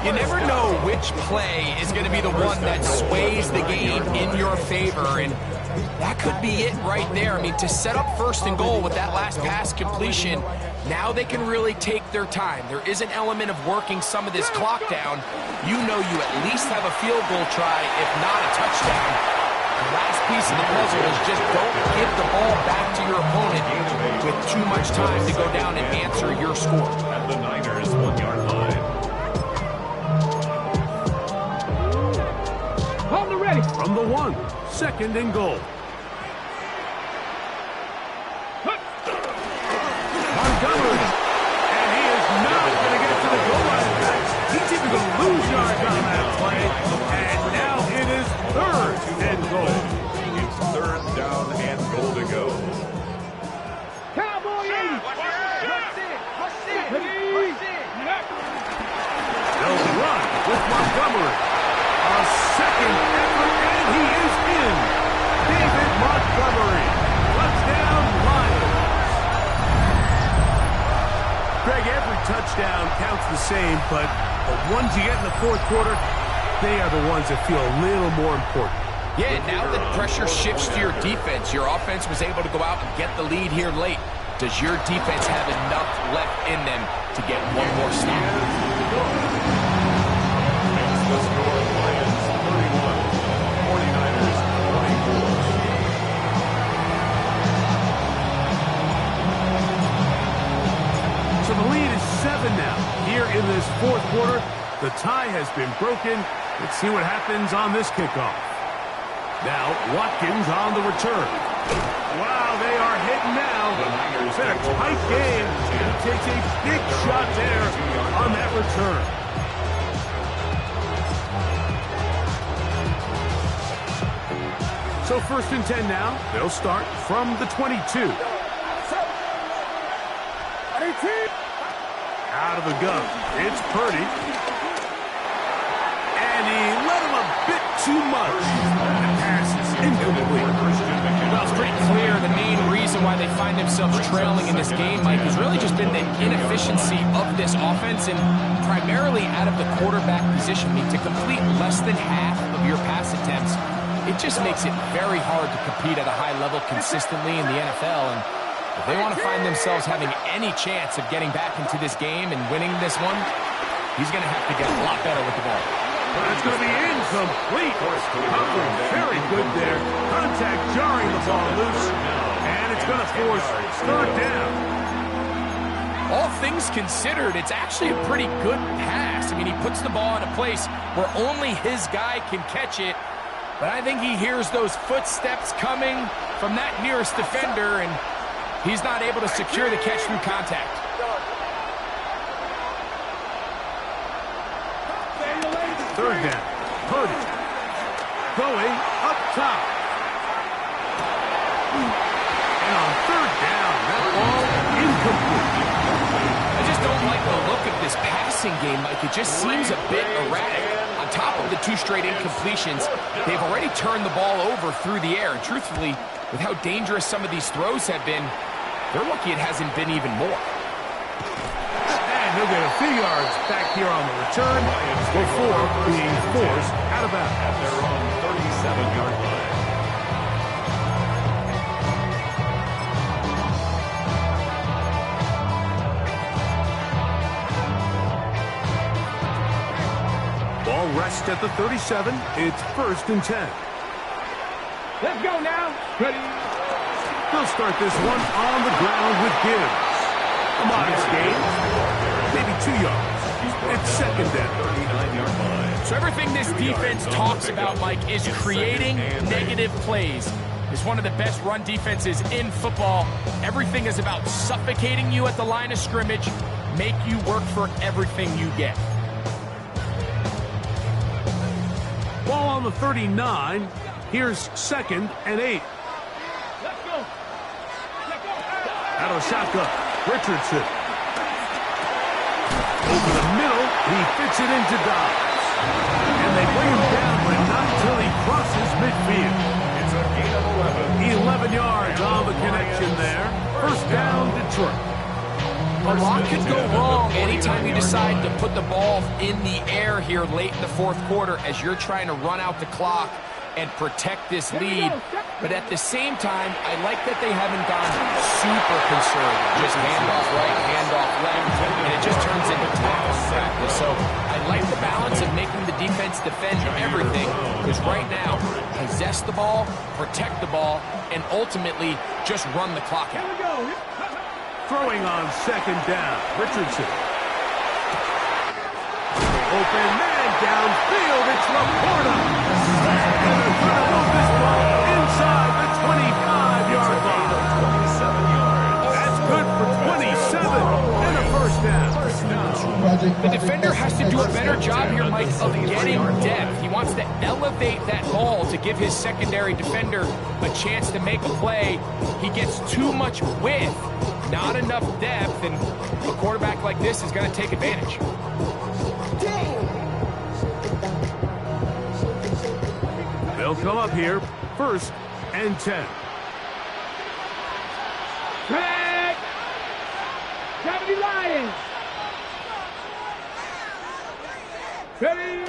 You never know which play is going to be the one that sways the game in your favor, and that could be it right there. I mean, to set up 1st and goal with that last pass completion, now they can really take their time. There is an element of working some of this clock down. You know you at least have a field goal try, if not a touchdown. The last piece of the puzzle is just don't give the ball back to your opponent with too much time to go down and answer your score. At the Niners' 1-yard line. Hold it ready. From the 1, 2nd and goal. Montgomery. And he is not going to get to the goal line. He's even going to lose yards on that play. And now it is 3rd and goal. It's 3rd down and goal to go. Cowboy 80. They'll run with Montgomery. A 2nd effort, and he is in. David Montgomery. Touchdown, Lions. Greg, every touchdown counts the same, but the ones you get in the 4th quarter, they are the ones that feel a little more important. Yeah, now that pressure shifts to your defense, your offense was able to go out and get the lead here late. Does your defense have enough left in them to get one more stop? Makes the score Lions 31, 49ers 24. So the lead is 7 now. Here in this fourth quarter, the tie has been broken. Let's see what happens on this kickoff. Now, Watkins on the return. Wow, they are hitting now. It's been a tight game. He takes a big shot there on that return. So 1st and 10 now. They'll start from the 22. Out of the gun. It's Purdy. And he let him a bit too much. The pass is incomplete. Well, it's pretty clear the main reason why they find themselves trailing in this game, Mike, has really just been the inefficiency of this offense and primarily out of the quarterback position. I mean, to complete less than half of your pass attempts, it just makes it very hard to compete at a high level consistently in the NFL. And if they want to find themselves having any chance of getting back into this game and winning this one, he's going to have to get a lot better with the ball. But it's going to be incomplete. Coverage very good there. Contact jarring the ball loose. And it's going to force 3rd down. All things considered, it's actually a pretty good pass. I mean, he puts the ball in a place where only his guy can catch it. But I think he hears those footsteps coming from that nearest defender, and he's not able to secure the catch through contact. Third down. Purdy. Going up top. And on 3rd down, that ball incomplete. I just don't like the look of this passing game, Mike. It just seems a bit erratic. On top of the 2 straight incompletions, they've already turned the ball over through the air. And truthfully, with how dangerous some of these throws have been, they're lucky it hasn't been even more. And he'll get a few yards back here on the return before being forced out of bounds. At their own 37-yard line. Ball rests at the 37. It's 1st and 10. Let's go now. Ready? They'll start this one on the ground with Gibbs. A modest gain, maybe 2 yards. It's 2nd down. 39-yard line. So everything this defense talks about, Mike, is creating negative plays. It's one of the best run defenses in football. Everything is about suffocating you at the line of scrimmage, make you work for everything you get. Ball on the 39. Here's 2nd and 8. Let's go. Out of the shotgun, Richardson. Over the middle, he fits it into Dobbs. And they bring him down, but not until he crosses midfield. It's a gain of 11 yards on the connection there. 1st down, Detroit. A lot could go wrong anytime you decide to put the ball in the air here late in the 4th quarter as you're trying to run out the clock and protect this lead. But at the same time, I like that they haven't gone super conservative. Just handoff right, handoff left, and it just turns into tackle practice. So I like the balance of making the defense defend everything, because right now, possess the ball, protect the ball, and ultimately just run the clock out. Throwing on 2nd down, Richardson. Open man downfield, it's Laporta. And they're going to move this ball inside the 25-yard line. 27 yards. That's good for 27 and a 1st down. The defender has to do a better job here, Mike, of getting depth. He wants to elevate that ball to give his secondary defender a chance to make a play. He gets too much width, not enough depth, and a quarterback like this is going to take advantage. They'll come up here, 1st and 10. Track. Gravity Lions. Ready.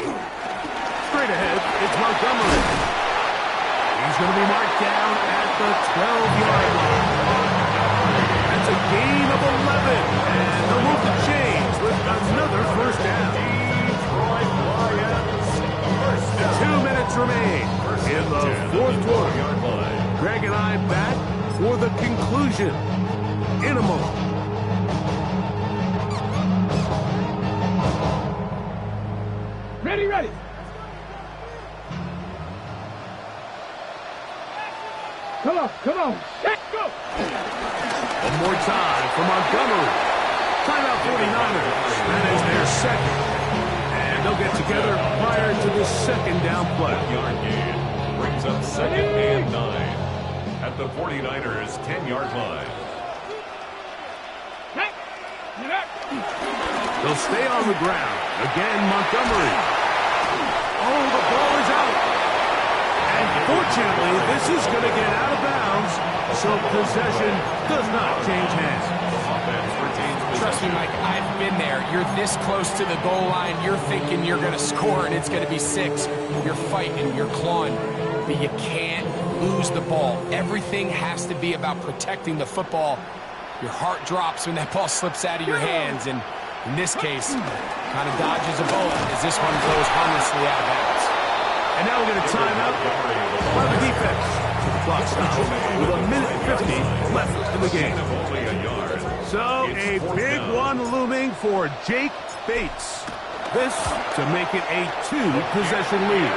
Straight ahead, it's Montgomery. He's going to be marked down at the 12-yard line. That's a gain of 11. And they'll move the chains with another first down. Detroit Lions. First down. 2 minutes remain in the fourth quarter. Greg and I back for the conclusion in a moment. Ready, ready. Come on. Let's go. One more time for Montgomery. Timeout 49ers. That is their second. And they'll get together prior to the second down play. Yard gain brings up second and 9 at the 49ers 10-yard line. They'll stay on the ground. Again, Montgomery. Oh, the ball is out. And fortunately, this is going to get out of bounds, so possession does not change hands. Offense retains possession. Trust me, Mike, I've been there. You're this close to the goal line. You're thinking you're going to score, and it's going to be 6. You're fighting, you're clawing, but you can't lose the ball. Everything has to be about protecting the football. Your heart drops when that ball slips out of your hands, and in this case, kind of dodges a bullet as this one goes harmlessly out of bounds. And now we're going to time out by the defense. The clock stops with 1:50 left in the game. Only a yard. So a big one looming for Jake Bates. This to make it a 2-possession lead.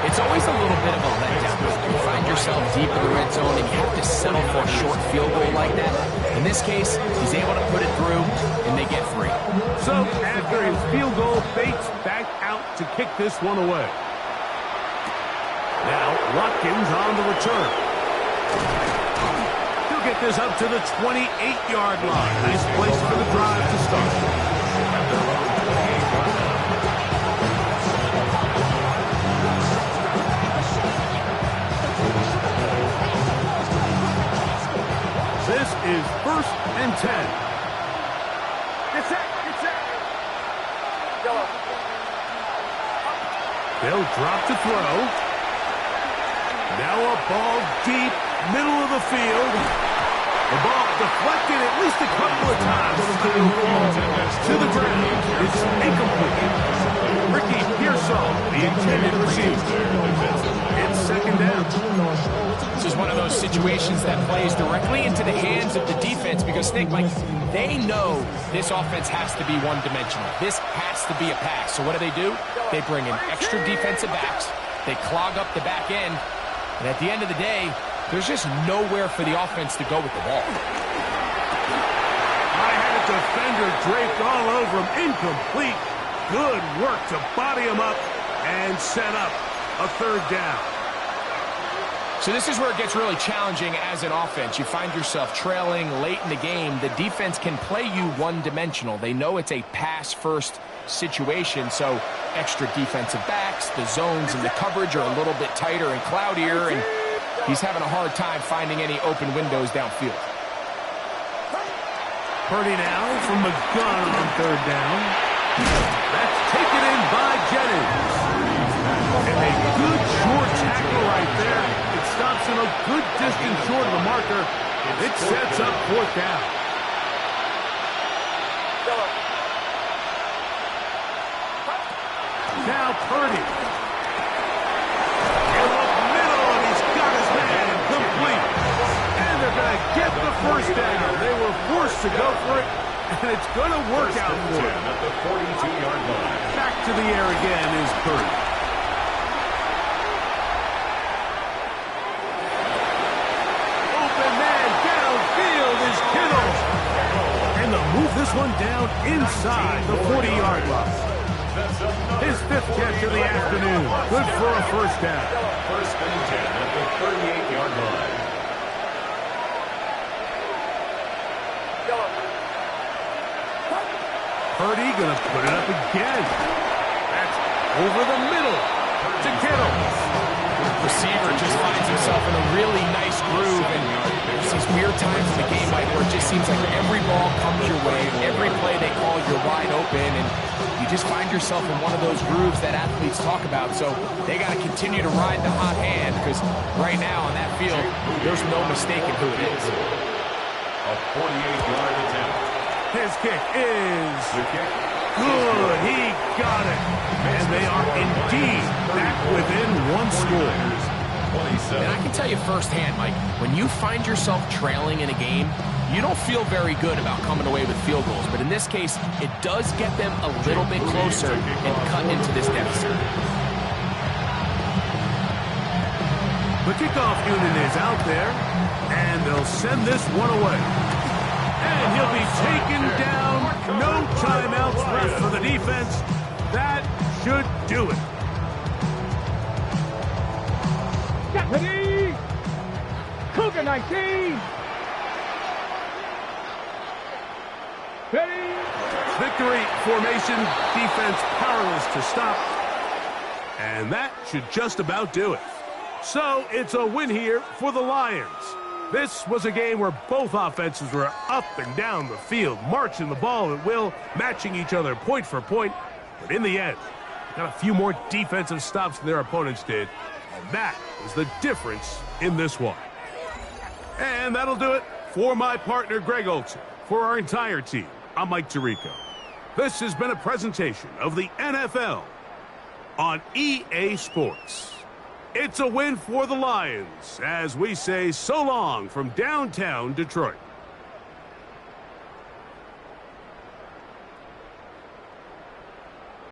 It's always a little bit of a letdown. You find yourself deep in the red zone and you have to settle for a short field goal like that. In this case, he's able to put it through, and they get 3. So after his field goal, Bates back out to kick this one away. Now Watkins on the return. He'll get this up to the 28-yard line. Nice place for the drive to start. This is 1st and 10. It's set. They'll drop to throw. Now a ball deep, middle of the field. The ball deflected at least a couple of times. To the ground. It's incomplete. Ricky Pearsall, the intended receiver. It's second down. This is one of those situations that plays directly into the hands of the defense because, Snake, Mike, they know this offense has to be one-dimensional. This has to be a pass. So what do? They bring in extra defensive backs. They clog up the back end. And at the end of the day, there's just nowhere for the offense to go with the ball. I had a defender draped all over him. Incomplete. Good work to body him up and set up a 3rd down. So this is where it gets really challenging as an offense. You find yourself trailing late in the game. The defense can play you one-dimensional. They know it's a pass-first situation, so extra defensive backs, the zones and the coverage are a little bit tighter and cloudier, and he's having a hard time finding any open windows downfield. Purdy now from the gun on 3rd down. That's taken in by Jennings. And a good short tackle right there. It stops him a good distance short of the marker. It sets up 4th down. Now Purdy. In the middle, and he's got his man complete. And they're going to get the first down. They were forced to go for it, and it's going to work out for them. At the 42-yard line. Back to the air again is Purdy. Open man downfield is Kittle. And they'll move this one down inside the 40-yard line. His 5th catch of the afternoon. Good for a first down. 1st and 10 at the 38-yard line. Purdy going to put it up again. That's over the middle to Kittle. receiver just finds himself in a really nice groove, and there's these weird times in the game, Mike, where it just seems like every ball comes your way, every play they call, you're wide open, and you just find yourself in one of those grooves that athletes talk about. So they got to continue to ride the hot hand, because right now on that field, there's no mistaking who it is. A 48-yard attempt. His kick is The kick. good. He got it. And they are indeed back within one score. 27. And I can tell you firsthand, Mike, when you find yourself trailing in a game, you don't feel very good about coming away with field goals. But in this case, it does get them a little bit closer and cut into this deficit. The kickoff unit is out there, and they'll send this one away. And he'll be taken down. No timeouts left for the defense. That should do it. Get ready! Cougar 19! Ready! Victory formation, defense powerless to stop. And that should just about do it. So it's a win here for the Lions. This was a game where both offenses were up and down the field, marching the ball at will, matching each other point for point. But in the end, got a few more defensive stops than their opponents did. And that is the difference in this one. And that'll do it for my partner, Greg Olson. For our entire team, I'm Mike Tirico. This has been a presentation of the NFL on EA Sports. It's a win for the Lions as we say so long from downtown Detroit.